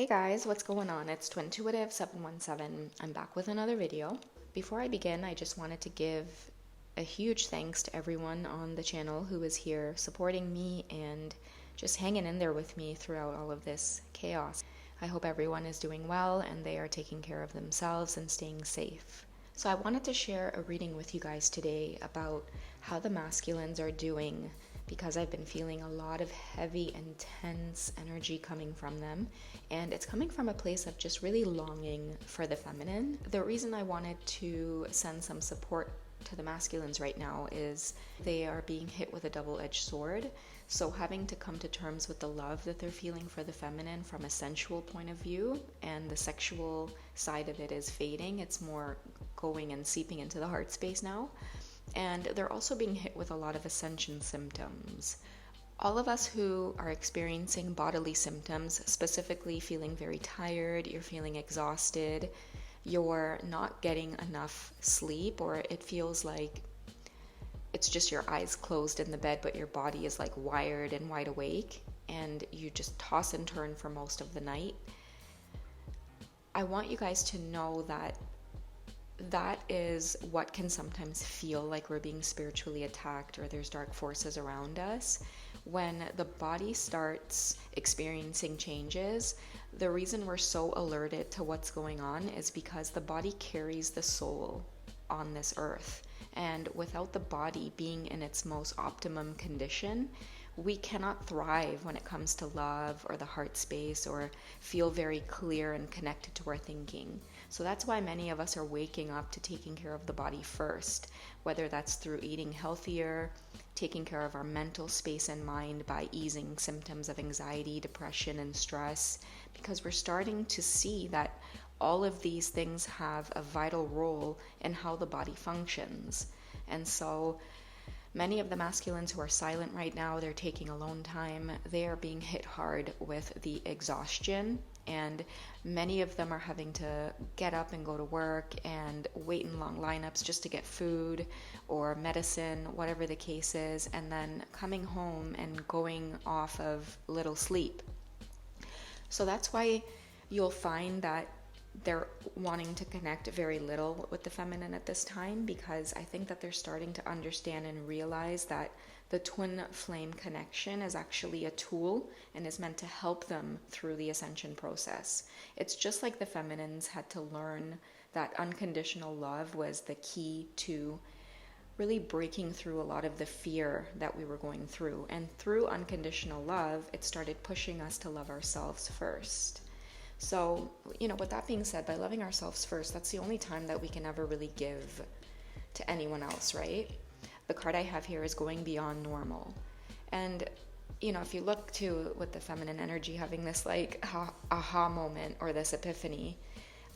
Hey guys, what's going on? It's Twintuitive717. I'm back with another video. Before I begin, I just wanted to give a huge thanks to everyone on the channel who is here supporting me and just hanging in there with me throughout all of this chaos. I hope everyone is doing well and they are taking care of themselves and staying safe. So I wanted to share a reading with you guys today about how the masculines are doing, because I've been feeling a lot of heavy, intense energy coming from them, and it's coming from a place of just really longing for the feminine. The reason I wanted to send some support to the masculines right now is they are being hit with a double-edged sword. So having to come to terms with the love that they're feeling for the feminine from a sensual point of view, and the sexual side of it is fading. It's more going and seeping into the heart space now. And they're also being hit with a lot of ascension symptoms. All of us who are experiencing bodily symptoms, specifically feeling very tired, you're feeling exhausted, you're not getting enough sleep, or it feels like it's just your eyes closed in the bed, but your body is like wired and wide awake, and you just toss and turn for most of the night. I want you guys to know that that is what can sometimes feel like we're being spiritually attacked or there's dark forces around us. When the body starts experiencing changes, the reason we're so alerted to what's going on is because the body carries the soul on this earth. And without the body being in its most optimum condition, we cannot thrive when it comes to love or the heart space or feel very clear and connected to our thinking. So that's why many of us are waking up to taking care of the body first, whether that's through eating healthier, taking care of our mental space and mind by easing symptoms of anxiety, depression, and stress, because we're starting to see that all of these things have a vital role in how the body functions. And so many of the masculines who are silent right now, they're taking alone time, they are being hit hard with the exhaustion, and many of them are having to get up and go to work and wait in long lineups just to get food or medicine, whatever the case is, and then coming home and going off of little sleep. So that's why you'll find that they're wanting to connect very little with the feminine at this time, because I think that they're starting to understand and realize that the twin flame connection is actually a tool and is meant to help them through the ascension process. It's just like the feminines had to learn that unconditional love was the key to really breaking through a lot of the fear that we were going through. And through unconditional love, it started pushing us to love ourselves first. So, with that being said, by loving ourselves first, that's the only time that we can ever really give to anyone else, right? The card I have here is going beyond normal. And, if you look to with the feminine energy having this like aha moment or this epiphany,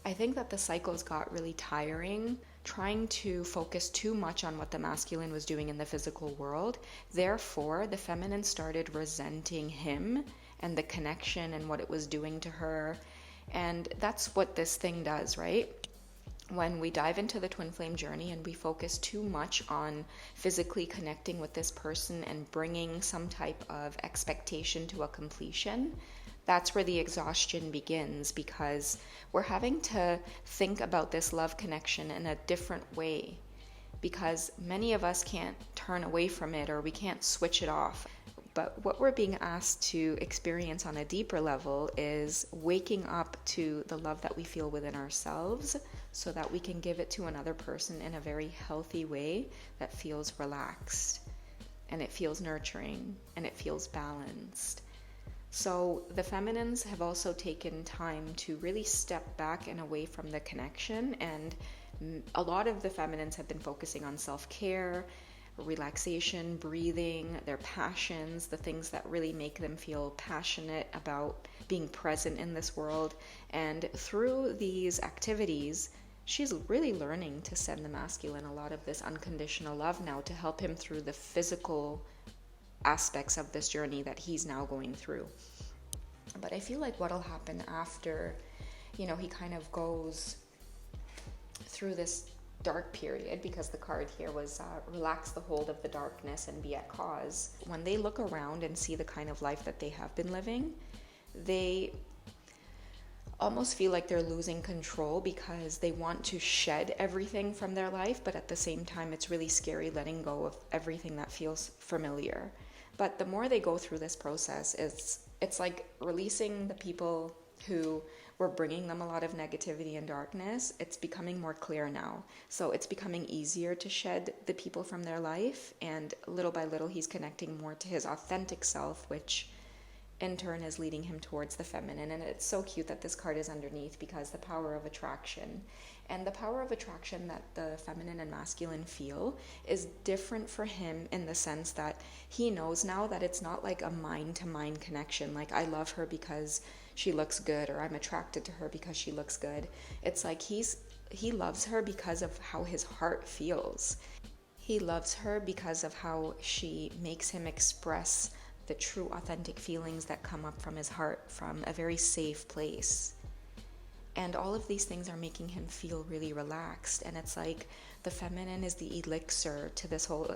I think that the cycles got really tiring, trying to focus too much on what the masculine was doing in the physical world. Therefore, the feminine started resenting him and the connection and what it was doing to her. And that's what this thing does, right? When we dive into the twin flame journey and we focus too much on physically connecting with this person and bringing some type of expectation to a completion, that's where the exhaustion begins, because we're having to think about this love connection in a different way, because many of us can't turn away from it or we can't switch it off. But what we're being asked to experience on a deeper level is waking up to the love that we feel within ourselves so that we can give it to another person in a very healthy way that feels relaxed and it feels nurturing and it feels balanced. So the feminines have also taken time to really step back and away from the connection, and a lot of the feminines have been focusing on self-care, relaxation, breathing, their passions, the things that really make them feel passionate about being present in this world. And through these activities, she's really learning to send the masculine a lot of this unconditional love now to help him through the physical aspects of this journey that he's now going through. But I feel like what'll happen after, he kind of goes through this dark period, because the card here was relax the hold of the darkness and be at cause. When they look around and see the kind of life that they have been living, they almost feel like they're losing control because they want to shed everything from their life, but at the same time, it's really scary letting go of everything that feels familiar. But the more they go through this process, it's like releasing the people who were bringing them a lot of negativity and darkness. It's becoming more clear now. So it's becoming easier to shed the people from their life, and little by little, he's connecting more to his authentic self, which in turn is leading him towards the feminine. And it's so cute that this card is underneath, because the power of attraction. And the power of attraction that the feminine and masculine feel is different for him, in the sense that he knows now that it's not like a mind-to-mind connection, like I love her because she looks good, or I'm attracted to her because she looks good. It's like he loves her because of how his heart feels. He loves her because of how she makes him express the true authentic feelings that come up from his heart, from a very safe place. And all of these things are making him feel really relaxed. And it's like the feminine is the elixir to this whole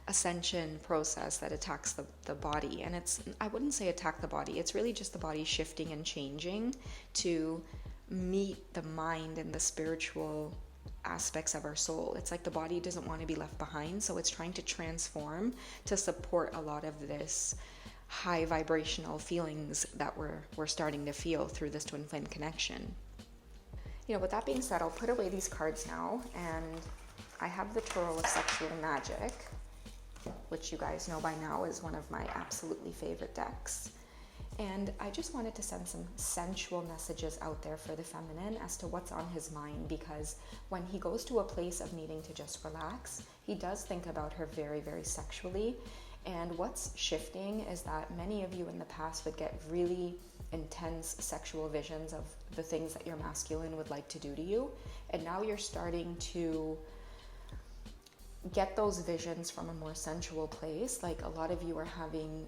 ascension process that attacks the body. And I wouldn't say attack the body, it's really just the body shifting and changing to meet the mind and the spiritual aspects of our soul. It's like the body doesn't want to be left behind, so it's trying to transform to support a lot of this high vibrational feelings that we're starting to feel through this twin flame connection. With that being said, I'll put away these cards now, and I have the Tarot of Sexual Magic, which you guys know by now is one of my absolutely favorite decks. And I just wanted to send some sensual messages out there for the feminine as to what's on his mind, because when he goes to a place of needing to just relax, he does think about her very, very sexually. And what's shifting is that many of you in the past would get really intense sexual visions of the things that your masculine would like to do to you. And now you're starting to get those visions from a more sensual place. Like a lot of you are having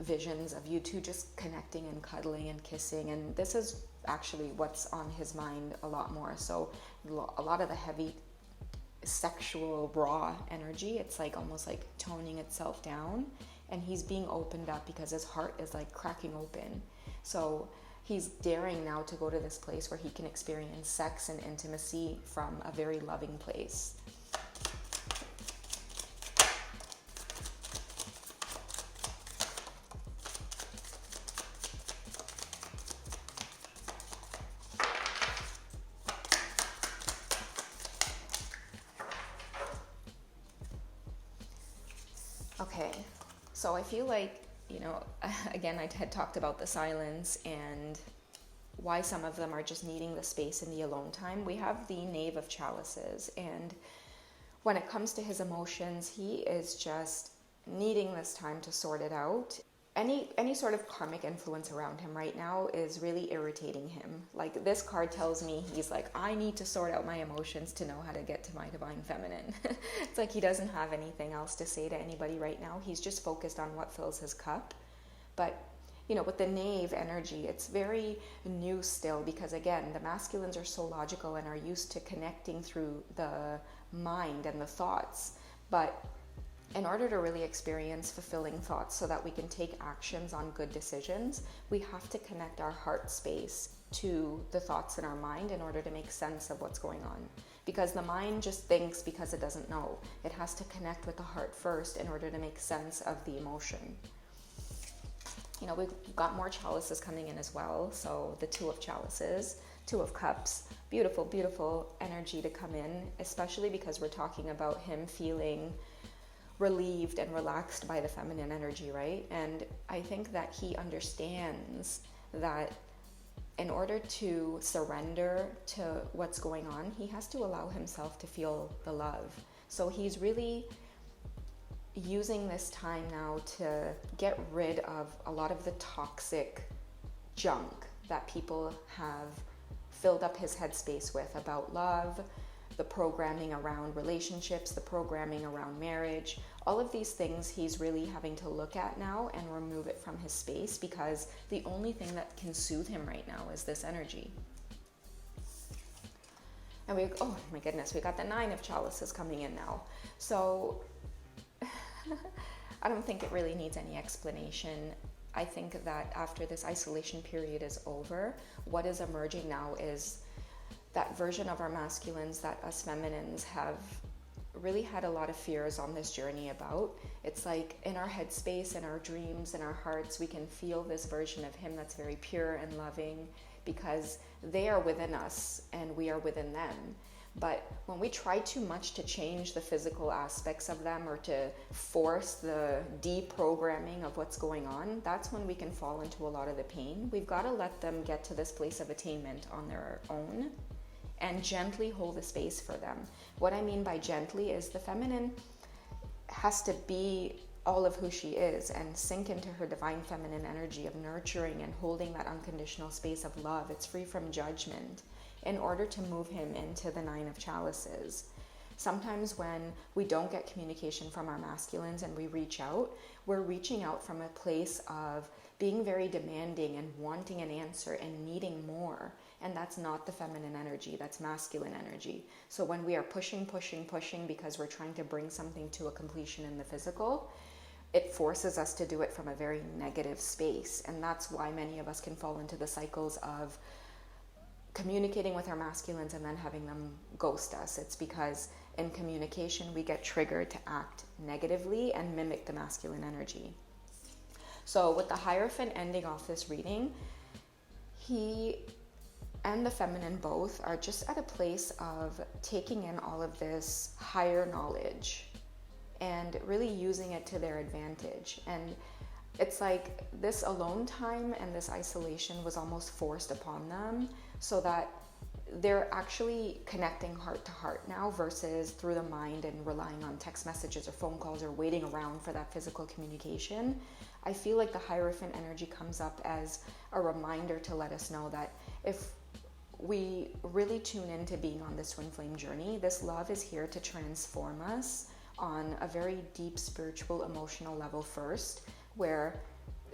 visions of you two just connecting and cuddling and kissing, and this is actually what's on his mind a lot more. So a lot of the heavy sexual raw energy, it's like almost like toning itself down, and he's being opened up because his heart is like cracking open. So he's daring now to go to this place where he can experience sex and intimacy from a very loving place. Okay, so I feel like, again, I had talked about the silence and why some of them are just needing the space and the alone time. We have the Knave of Chalices, and when it comes to his emotions, he is just needing this time to sort it out. Any sort of karmic influence around him right now is really irritating him. Like, this card tells me he's like, I need to sort out my emotions to know how to get to my divine feminine. It's like he doesn't have anything else to say to anybody right now. He's just focused on what fills his cup. But, with the Knave energy, it's very new still, because again, the masculines are so logical and are used to connecting through the mind and the thoughts. But in order to really experience fulfilling thoughts so that we can take actions on good decisions, we have to connect our heart space to the thoughts in our mind in order to make sense of what's going on. Because the mind just thinks because it doesn't know. It has to connect with the heart first in order to make sense of the emotion. We've got more chalices coming in as well. So the Two of Chalices, Two of Cups, beautiful, beautiful energy to come in, especially because we're talking about him feeling relieved and relaxed by the feminine energy, right? And I think that he understands that in order to surrender to what's going on, he has to allow himself to feel the love. So he's really using this time now to get rid of a lot of the toxic junk that people have filled up his headspace with about love, the programming around relationships, the programming around marriage. All of these things he's really having to look at now and remove it from his space, because the only thing that can soothe him right now is this energy. And oh my goodness, we got the Nine of Chalices coming in now. So I don't think it really needs any explanation. I think that after this isolation period is over, what is emerging now is that version of our masculines that us feminines have really had a lot of fears on this journey about. It's like in our headspace, in our dreams, in our hearts, we can feel this version of him that's very pure and loving because they are within us and we are within them. But when we try too much to change the physical aspects of them or to force the deprogramming of what's going on, that's when we can fall into a lot of the pain. We've got to let them get to this place of attainment on their own and gently hold the space for them. What I mean by gently is the feminine has to be all of who she is and sink into her divine feminine energy of nurturing and holding that unconditional space of love. It's free from judgment in order to move him into the 9 of chalices. Sometimes when we don't get communication from our masculines and we reach out, we're reaching out from a place of being very demanding and wanting an answer and needing more. And that's not the feminine energy, that's masculine energy. So when we are pushing because we're trying to bring something to a completion in the physical, it forces us to do it from a very negative space. And that's why many of us can fall into the cycles of communicating with our masculines and then having them ghost us. It's because in communication we get triggered to act negatively and mimic the masculine energy. So with the Hierophant ending off this reading, he and the feminine both are just at a place of taking in all of this higher knowledge and really using it to their advantage. And it's like this alone time and this isolation was almost forced upon them so that they're actually connecting heart to heart now versus through the mind and relying on text messages or phone calls or waiting around for that physical communication. I feel like the Hierophant energy comes up as a reminder to let us know that if we really tune into being on this twin flame journey, this love is here to transform us on a very deep spiritual, emotional level first, where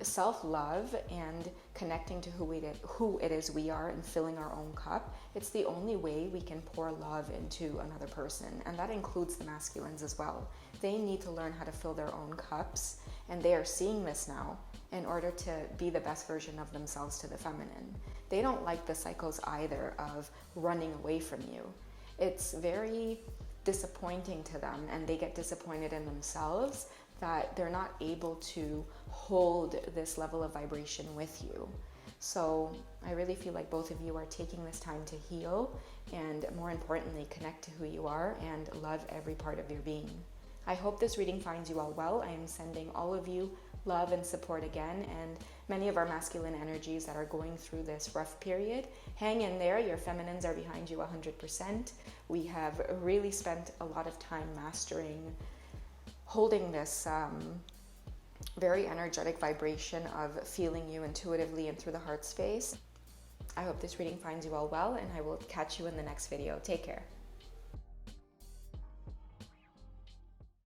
self-love and connecting to who it is we are and filling our own cup, it's the only way we can pour love into another person. And that includes the masculines as well. They need to learn how to fill their own cups, and they are seeing this now in order to be the best version of themselves to the feminine. They don't like the cycles either of running away from you. It's very disappointing to them, and they get disappointed in themselves that they're not able to hold this level of vibration with you. So I really feel like both of you are taking this time to heal and, more importantly, connect to who you are and love every part of your being. I hope this reading finds you all well. I am sending all of you love and support again, and many of our masculine energies that are going through this rough period, hang in there. Your feminines are behind you 100%. We have really spent a lot of time mastering holding this very energetic vibration of feeling you intuitively and through the heart space. I hope this reading finds you all well, and I will catch you in the next video. Take care.